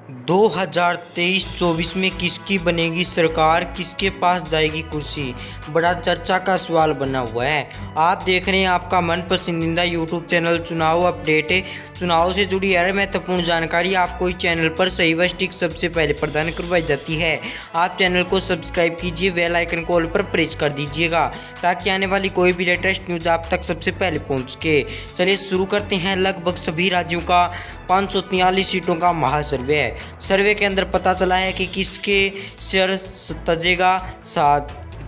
2023-24 में किसकी बनेगी सरकार, किसके पास जाएगी कुर्सी, बड़ा चर्चा का सवाल बना हुआ है। आप देख रहे हैं आपका मन पसंदीदा यूट्यूब चैनल चुनाव अपडेट है। चुनाव से जुड़ी हर महत्वपूर्ण जानकारी आपको इस चैनल पर सही व सटीक सबसे पहले प्रदान करवाई जाती है। आप चैनल को सब्सक्राइब कीजिए, बेल आइकन को ऑल पर प्रेस कर दीजिएगा ताकि आने वाली कोई भी लेटेस्ट न्यूज़ आप तक सबसे पहले पहुँच सके। चलिए शुरू करते हैं। लगभग सभी राज्यों का 543 सीटों का महासर्वे है। सर्वे के अंदर पता चला है कि किसके सिर तजेगा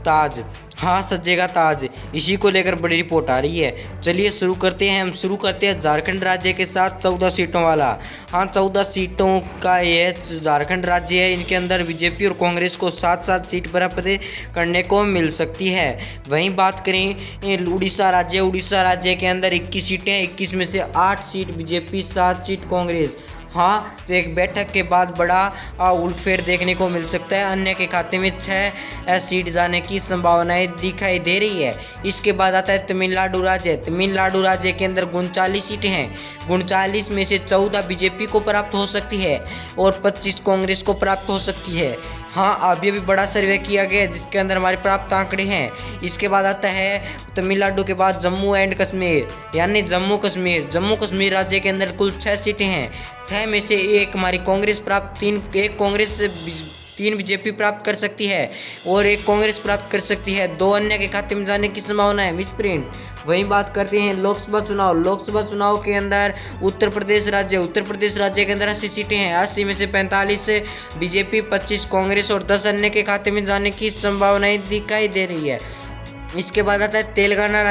ताज, हाँ सजेगा ताज। इसी को लेकर बड़ी रिपोर्ट आ रही है। चलिए शुरू करते हैं। हम शुरू करते हैं झारखंड राज्य के साथ 14 सीटों वाला। हाँ 14 सीटों का यह झारखंड राज्य है। इनके अंदर बीजेपी और कांग्रेस को 7-7 सीट बराबर करने को मिल सकती है। वहीं बात करें उड़ीसा राज्य के अंदर 21 सीटें हैं। 21 में से 8 सीट बीजेपी, 7 सीट कांग्रेस। हाँ तो एक बैठक के बाद बड़ा उलटफेर देखने को मिल सकता है। अन्य के खाते में 6 सीट जाने की संभावनाएं दिखाई दे रही है। इसके बाद आता है तमिलनाडु राज्य के अंदर 39 सीटें हैं। 39 में से 14 बीजेपी को प्राप्त हो सकती है और 25 कांग्रेस को प्राप्त हो सकती है। हाँ अभी भी बड़ा सर्वे किया गया है जिसके अंदर हमारे प्राप्त आंकड़े हैं। इसके बाद आता है तमिलनाडु के बाद जम्मू एंड कश्मीर, यानी जम्मू कश्मीर राज्य के अंदर कुल 6 सीटें हैं। 6 में से एक हमारी कांग्रेस प्राप्त, एक कांग्रेस 3 बीजेपी प्राप्त कर सकती है और एक कांग्रेस प्राप्त कर सकती है। 2 अन्य के खाते में जाने की संभावना है, मिसप्रिंट। वहीं बात करते हैं लोकसभा चुनाव के अंदर उत्तर प्रदेश राज्य के अंदर 80 सीटें हैं। 80 में से 45 बीजेपी, 25 कांग्रेस और 10 अन्य के खाते में जाने की संभावनाएं दिखाई दे रही है। इसके बाद आता है तेलंगाना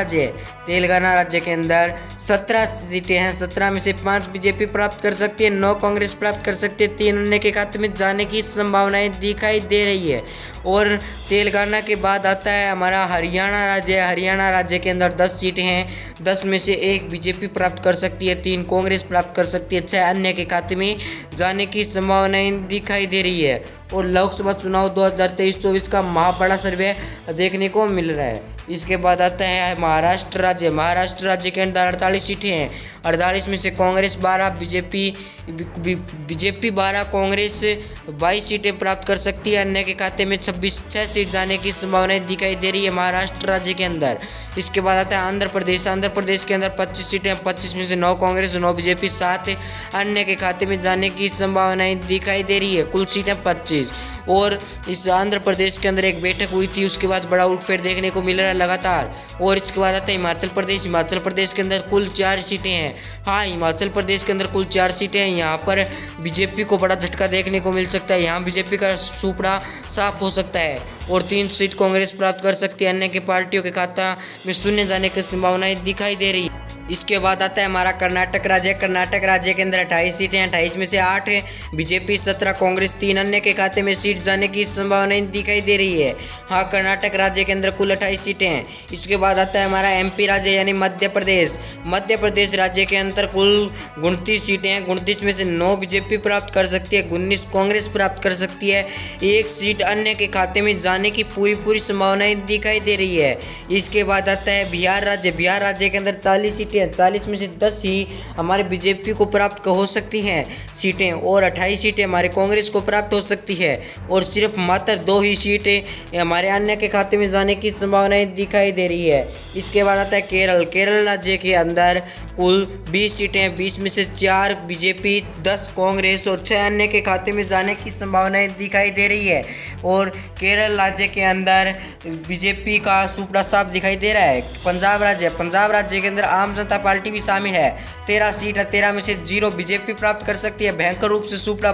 राज्य के अंदर 17 सीटें हैं। 17 में से 5 बीजेपी प्राप्त कर सकती है, 9 कांग्रेस प्राप्त कर सकती है, 3 अन्य के खाते में जाने की संभावनाएं दिखाई दे रही है। और तेलंगाना के बाद आता है हमारा हरियाणा राज्य के अंदर 10 सीटें हैं। 10 में से 1 बीजेपी प्राप्त कर सकती है, 3 कांग्रेस प्राप्त कर सकती है, 6 अन्य के खाते में जाने की संभावनाएं दिखाई दे रही है। और लोकसभा चुनाव 2023-24 का बड़ा सर्वे देखने को मिल रहा है। इसके बाद आता है महाराष्ट्र राज्य के अंदर 48 सीटें हैं। 48 में से कांग्रेस 12, बीजेपी 12, कांग्रेस 22 सीटें प्राप्त कर सकती है। अन्य के खाते में 6 सीट जाने की संभावनाएं दिखाई दे रही है महाराष्ट्र राज्य के अंदर। इसके बाद आता है आंध्र प्रदेश के अंदर 25 सीटें हैं। 25 में से 9 कांग्रेस, 9 बीजेपी, 7 अन्य के खाते में जाने की संभावनाएं दिखाई दे रही है। कुल सीटें 25। और इस आंध्र प्रदेश के अंदर एक बैठक हुई थी, उसके बाद बड़ा उलटफेर देखने को मिल रहा है लगातार। और इसके बाद आता है हिमाचल प्रदेश के अंदर कुल 4 सीटें हैं। हाँ हिमाचल प्रदेश के अंदर कुल 4 सीटें हैं। यहाँ पर बीजेपी को बड़ा झटका देखने को मिल सकता है। यहाँ बीजेपी का सुपड़ा साफ हो सकता है और 3 सीट कांग्रेस प्राप्त कर सकती है। अन्य के पार्टियों के खाता में शून्य जाने की संभावनाएं दिखाई दे रही है। इसके बाद आता है हमारा कर्नाटक राज्य के अंदर 28 सीटें हैं। 28 में से 8 बीजेपी, 17 कांग्रेस, 3 अन्य के खाते में सीट जाने की संभावनाएं दिखाई दे रही है। हाँ कर्नाटक राज्य के अंदर कुल 28 सीटें हैं। इसके बाद आता है हमारा एमपी राज्य यानी मध्य प्रदेश राज्य के अंदर कुल 29 सीटें हैं। 29 में से 9 बीजेपी प्राप्त कर सकती है, 19 कांग्रेस प्राप्त कर सकती है, 1 सीट अन्य के खाते में जाने की पूरी संभावनाएं दिखाई दे रही है। इसके बाद आता है बिहार राज्य के अंदर 40 सीटें, 40 में से 10 ही हमारे बीजेपी को प्राप्त हो सकती हैं सीटें और 28 सीटें हमारे कांग्रेस को प्राप्त हो सकती है और सिर्फ मात्र 2 ही सीटें हमारे अन्य के खाते में जाने की संभावनाएं दिखाई दे रही है। इसके बाद आता है केरल राज्य के अंदर कुल 20 सीटें, 20 में से 4 बीजेपी, 10 कांग्रेस और 6 अन्य के खाते में जाने की संभावनाएं दिखाई दे रही है। और केरल राज्य के अंदर बीजेपी का सुपड़ा साफ दिखाई दे रहा है। पंजाब राज्य के अंदर आम जनता पार्टी भी शामिल है। 13 सीट है, 13 में से 0 बीजेपी प्राप्त कर सकती है। भयंकर रूप से सुपड़ा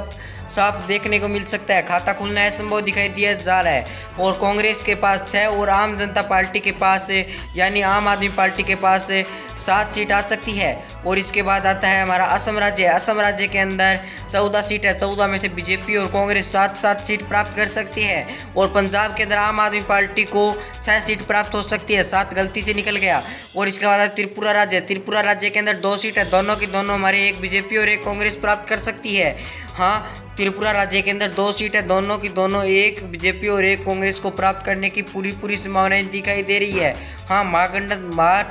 साफ देखने को मिल सकता है। खाता खुलना असंभव दिखाई दिया जा रहा है। और कांग्रेस के पास 6 और आम जनता पार्टी के पास यानी आम आदमी पार्टी के पास 7 सीट आ सकती है। और इसके बाद आता है हमारा असम राज्य के अंदर 14 सीट है। 14 में से बीजेपी और कांग्रेस 7-7 सीट प्राप्त कर सकती है। और पंजाब के अंदर आम आदमी पार्टी को 6 सीट प्राप्त हो सकती है, 7 गलती से निकल गया। और इसके बाद त्रिपुरा राज्य के अंदर 2 सीट है। दोनों की दोनों हमारे एक बीजेपी और एक कांग्रेस प्राप्त कर सकती है। हाँ त्रिपुरा राज्य के अंदर 2 सीट है, दोनों की दोनों, एक बीजेपी और एक कांग्रेस को प्राप्त करने की पूरी संभावनाएं दिखाई दे रही है। हाँ,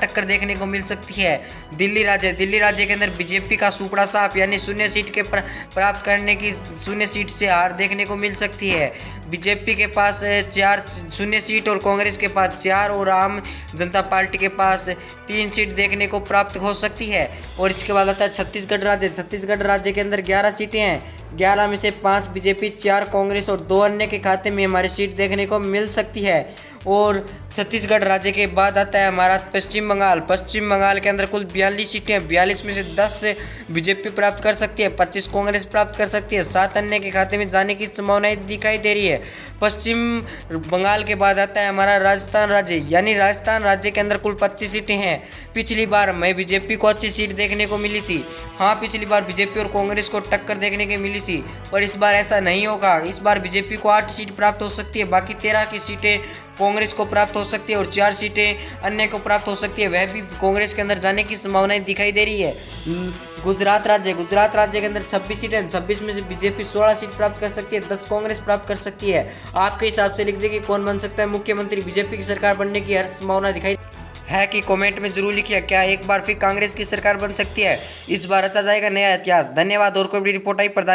टक्कर देखने को मिल सकती है। दिल्ली राज्य के अंदर बीजेपी का सुपड़ा साफ यानी 0 सीट के प्राप्त करने की 0 सीट से हार देखने को मिल सकती है। बीजेपी के पास 4 0 सीट और कांग्रेस के पास 4 और आम जनता पार्टी के पास 3 सीट देखने को प्राप्त हो सकती है। और इसके बाद आता है छत्तीसगढ़ राज्य के अंदर 11 सीटें हैं, 11 में से 5 बीजेपी, 4 कांग्रेस और 2 अन्य के खाते में हमारी सीट देखने को मिल सकती है। और छत्तीसगढ़ राज्य के बाद आता है हमारा पश्चिम बंगाल के अंदर कुल 42 सीटें हैं, 42 में से 10 बीजेपी प्राप्त कर सकती है, 25 कांग्रेस प्राप्त कर सकती है, 7 अन्य के खाते में जाने की संभावनाएं दिखाई दे रही है। पश्चिम बंगाल के बाद आता है हमारा राजस्थान राज्य के अंदर कुल 25 सीटें हैं। पिछली बार मैं बीजेपी को अच्छी सीट देखने को मिली थी। हाँ, पिछली बार बीजेपी और कांग्रेस को टक्कर देखने को मिली थी, पर इस बार ऐसा नहीं होगा। इस बार बीजेपी को 8 सीट प्राप्त हो सकती है, बाकी 13 की सीटें कांग्रेस को प्राप्त हो सकती है और 4 सीटें अन्य को प्राप्त हो सकती है, वह भी कांग्रेस के अंदर जाने की संभावनाएं दिखाई दे रही है। गुजरात राज्य के अंदर 26 सीटें, 26 में से बीजेपी 16 सीट प्राप्त कर सकती है, 10 कांग्रेस प्राप्त कर सकती है। आपके हिसाब से लिख दें कि कौन बन सकता है मुख्यमंत्री। बीजेपी की सरकार बनने की हर संभावना दिखाई है कि कमेंट में जरूर लिखिए, क्या एक बार फिर कांग्रेस की सरकार बन सकती है? इस बार रचा जाएगा नया इतिहास। धन्यवाद। और कोई बड़ी रिपोर्ट आई प्रधान